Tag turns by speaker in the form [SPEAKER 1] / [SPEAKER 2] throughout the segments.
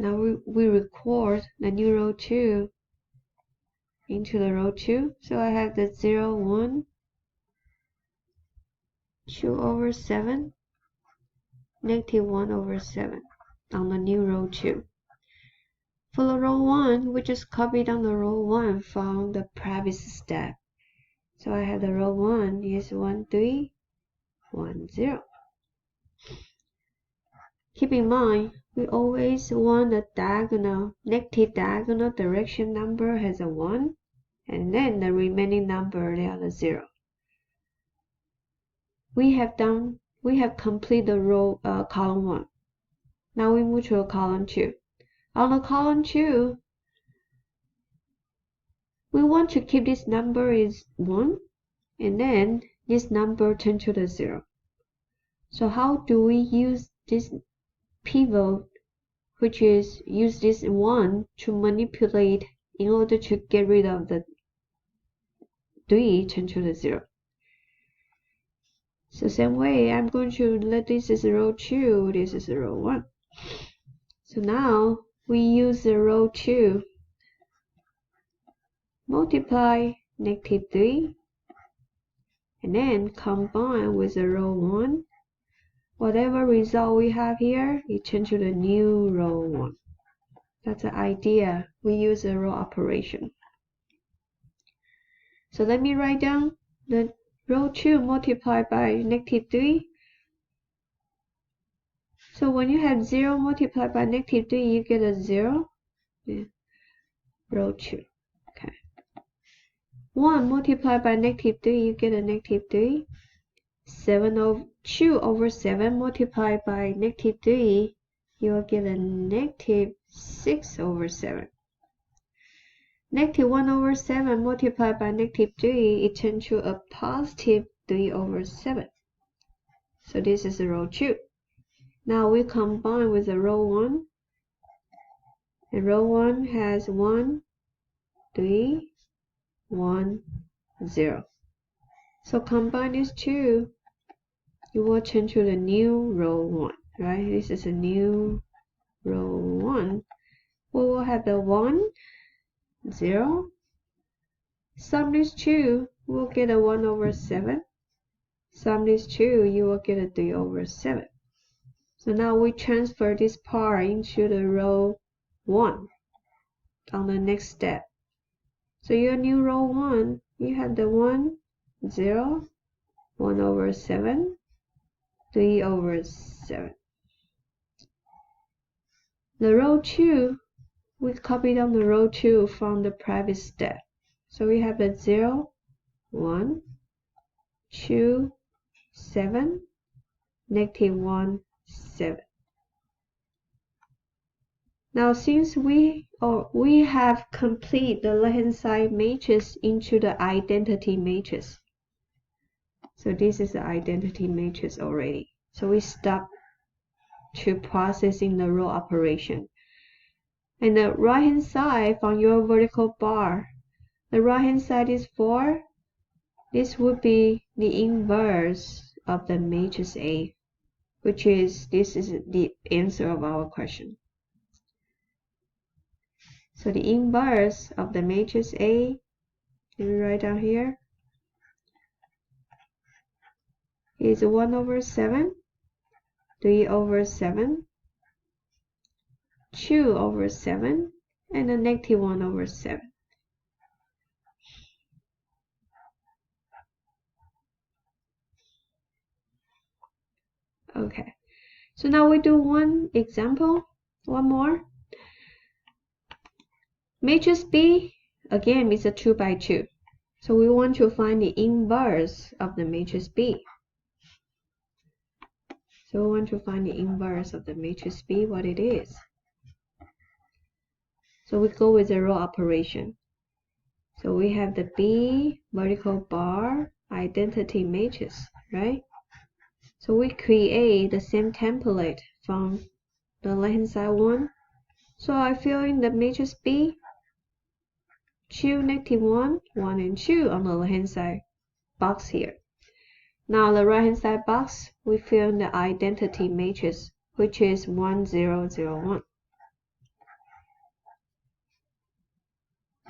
[SPEAKER 1] Now we record the new row 2 into the row 2. So I have the 0, 1, 2 over 7, negative 1 over 7 on the new row 2. For the row 1, we just copy down the row 1 from the previous step. So I have the row 1 is 1, 3, 1, 0. Keep in mind, we always want the diagonal, negative diagonal direction number has a 1, and then the remaining number, they are the 0. We have completed the row column 1. Now we move to column 2. On the column 2, we want to keep this number is 1, and then this number turn to the 0. So how do we use this pivot, which is use this 1 to manipulate in order to get rid of the 3 turn to the 0? So same way, I'm going to let this is row 2, this is row 1. So now we use the row 2, multiply negative 3, and then combine with the row 1. Whatever result we have here, it turns to the new row 1. That's the idea. We use the row operation. So let me write down the row 2 multiplied by negative 3. So when you have 0 multiplied by negative 3, you get a 0. Yeah. Row 2. Okay. 1 multiplied by negative 3, you get a negative 3. 2 over 7 multiplied by negative 3, you will get a negative 6 over 7. Negative 1 over 7 multiplied by negative 3, it turns to a positive 3 over 7. So this is row 2. Now we combine with the row 1. And row 1 has 1, 3, 1, 0. So combine these two, you will turn to the new row 1, right? This is a new row 1. We will have the 1, 0. Sum these two, we'll get a 1 over 7. Sum these two, you will get a 3 over 7. So now we transfer this part into the row 1 on the next step. So your new row 1, you have the 1, 0, 1 over 7, 3 over 7. The row 2, we copy down the row 2 from the previous step. So we have the 0, 1, 2, 7, negative 1, 7. Now since we have complete the left-hand side matrix into the identity matrix. So this is the identity matrix already. So we stop to processing the row operation. And the right-hand side from your vertical bar, the right-hand side is 4. This would be the inverse of the matrix A, which is, this is the answer of our question. So the inverse of the matrix A, let me write down here, is 1 over 7, 3 over 7, 2 over 7, and a negative 1 over 7. Okay, so now we do one example, one more. Matrix B, again, is a 2 by 2. So we want to find the inverse of the matrix B. So we want to find the inverse of the matrix B, what it is. So we go with the row operation. So we have the B vertical bar identity matrix, right? So we create the same template from the left-hand side one. So I fill in the matrix B, 2, negative 1, 1, and 2 on the left-hand side box here. Now the right-hand side box, we fill in the identity matrix, which is 1, 0, 0, 1.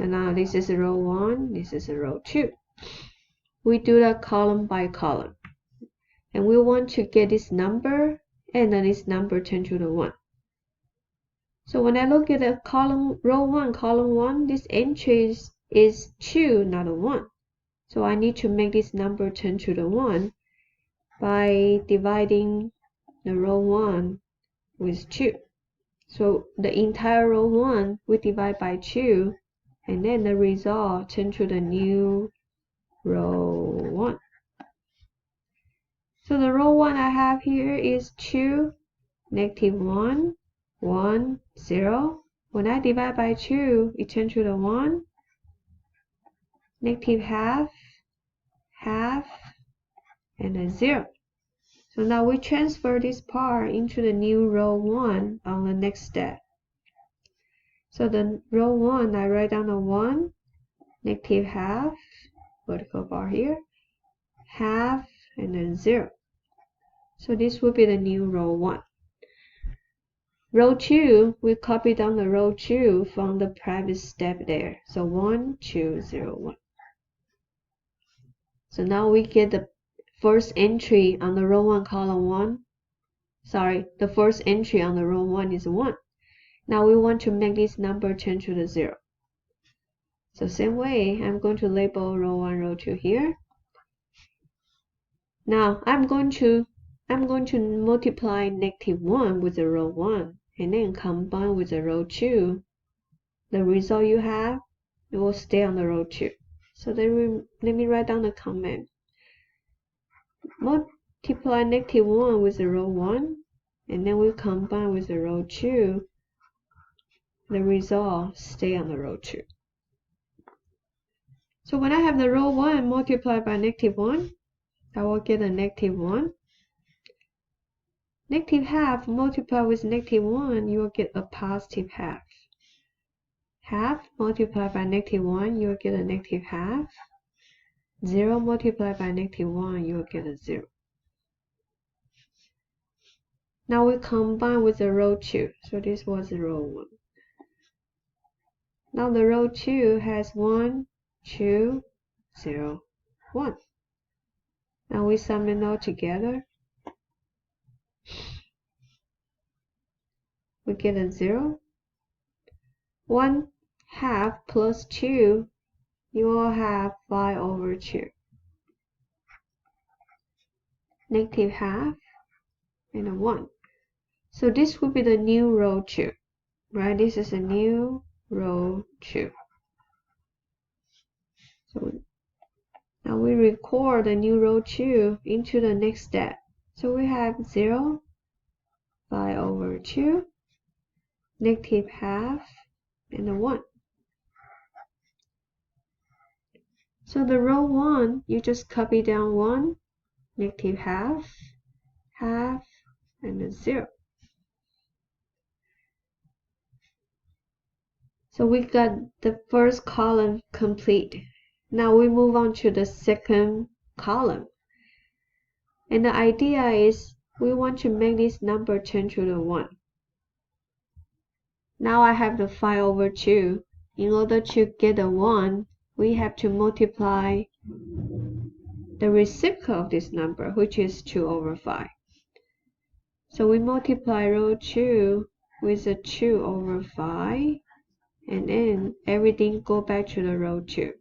[SPEAKER 1] And now this is row 1, this is row 2. We do that column by column. And we want to get this number and then this number turn to the 1. So when I look at the column, row 1, column 1, this entry is 2, not a 1. So I need to make this number turn to the 1 by dividing the row 1 with 2. So the entire row 1 we divide by 2, and then the result turn to the new row 1. So the row 1 I have here is 2, negative 1, 1, 0. When I divide by 2, it turns to the 1, negative half, half, and a 0. So now we transfer this part into the new row 1 on the next step. So the row 1, I write down the 1, negative half, vertical bar here, half, and then 0. So this will be the new row 1. Row 2, we copy down the row 2 from the previous step there. So 1, 2, 0, 1. So now we get the first entry on the row 1, column 1. Sorry, the first entry on the row 1 is 1. Now we want to make this number turn to the 0. So same way, I'm going to label row 1, row 2 here. Now I'm going to multiply negative 1 with the row 1 and then combine with the row 2. The result you have, it will stay on the row 2. So then let me write down the command. Multiply negative 1 with the row 1 and then we combine with the row 2. The result stay on the row 2. So when I have the row 1 multiplied by negative 1, I will get a negative 1. Negative half multiplied with negative 1, you will get a positive half. Half multiplied by negative 1, you will get a negative half. 0 multiplied by negative 1, you will get a 0. Now we combine with the row 2. So this was row 1. Now the row 2 has 1, 2, 0, 1. Now we sum it all together. We get a 0. 1 half plus 2, you will have 5 over 2. Negative half and a 1. So this will be the new row 2. Right? This is a new row 2. So now we record the new row 2 into the next step. So we have 0, 5 over 2, negative half, and a 1. So the row 1, you just copy down 1, negative half, half, and a 0. So we got the first column complete. Now we move on to the second column. And the idea is we want to make this number turn to the 1. Now I have the 5 over 2. In order to get a 1, we have to multiply the reciprocal of this number, which is 2 over 5. So we multiply row 2 with a 2 over 5, and then everything go back to the row 2.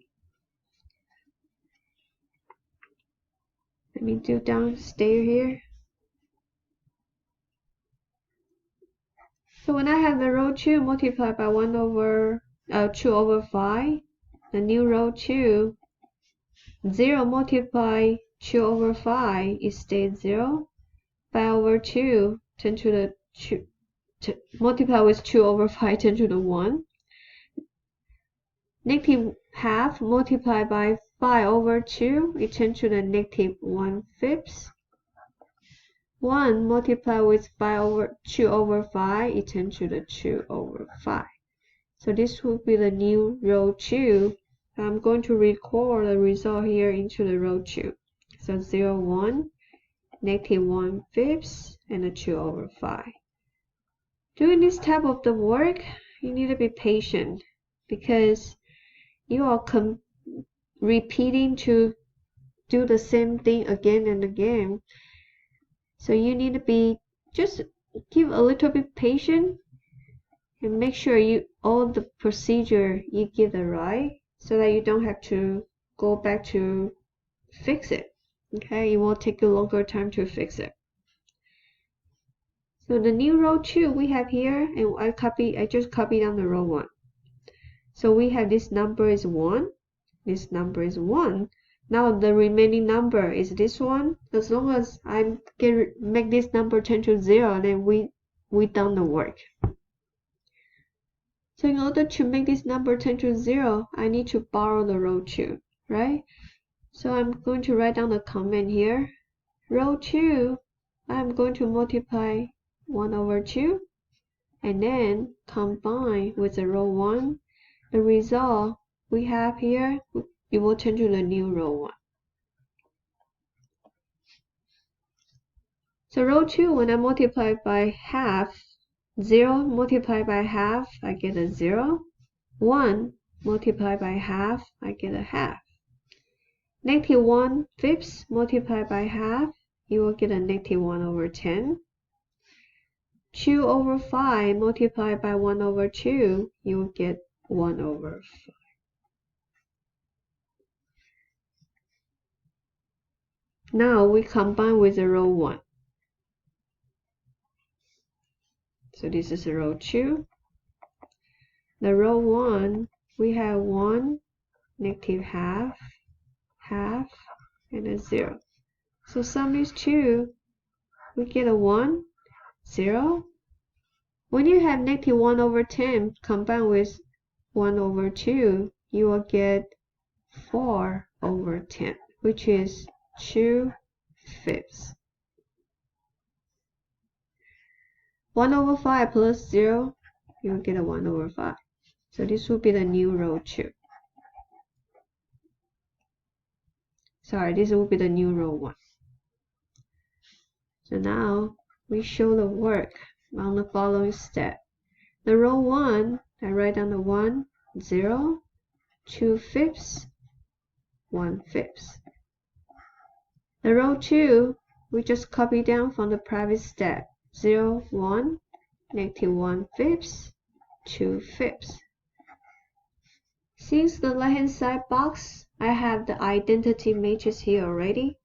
[SPEAKER 1] Let me do downstairs here. So when I have the row 2 multiplied by 2 over 5, the new row 2, 0 multiply 2 over 5, it stays 0. 5 over 2 turn to the 2, multiply with 2 over 5 turn to the 1. Negative half multiplied by 5 over 2, it turns to the negative 1/5. 1 multiplied with 2 over 5, it turns to the 2 over 5. So this will be the new row 2. I'm going to record the result here into the row 2. So 0, 1, negative 1/5, and a 2 over 5. Doing this type of the work, you need to be patient because you are repeating to do the same thing again and again. So you need to be just give a little bit patient and make sure all the procedure you give it right, so that you don't have to go back to fix it. Okay, it will take you longer time to fix it. So the new row 2 we have here, and I just copied on the row 1. So we have this number is 1, this number is 1. Now the remaining number is this one. As long as I make this number turn to 0, then we done the work. So in order to make this number turn to 0, I need to borrow the row 2, right? So I'm going to write down the command here. Row 2, I'm going to multiply 1 over 2, and then combine with the row 1. The result we have here, it will turn to the new row 1. So row 2, when I multiply by half, 0 multiplied by half, I get a 0. 1 multiplied by half, I get a half. Negative 1/5 multiplied by half, you will get a negative 1 over 10. 2 over 5 multiplied by 1 over 2, you will get 1 over 5. Now we combine with the row 1. So this is row 2. The row 1, we have 1, negative half, half, and a 0. So sum is 2. We get a 1, 0. When you have negative 1 over 10 combined with 1 over 2, you will get 4 over 10, which is 2/5. 1 over 5 plus 0, you will get a 1 over 5. So this will be the new row 2. Sorry, this will be the new row 1. So now we show the work on the following step. The row 1, I write down the 1, 0, 2/5, 1/5. The row 2, we just copy down from the previous step. 0, 1, negative 1/5, 2/5. Since the right-hand side box, I have the identity matrix here already.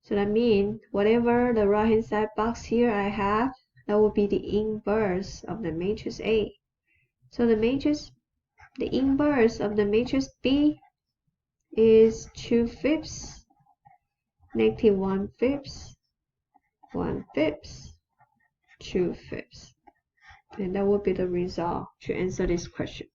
[SPEAKER 1] So that means whatever the right-hand side box here I have, that will be the inverse of the matrix A. So the inverse of the matrix B is 2/5, negative 1/5, 1/5, 2/5. And that will be the result to answer this question.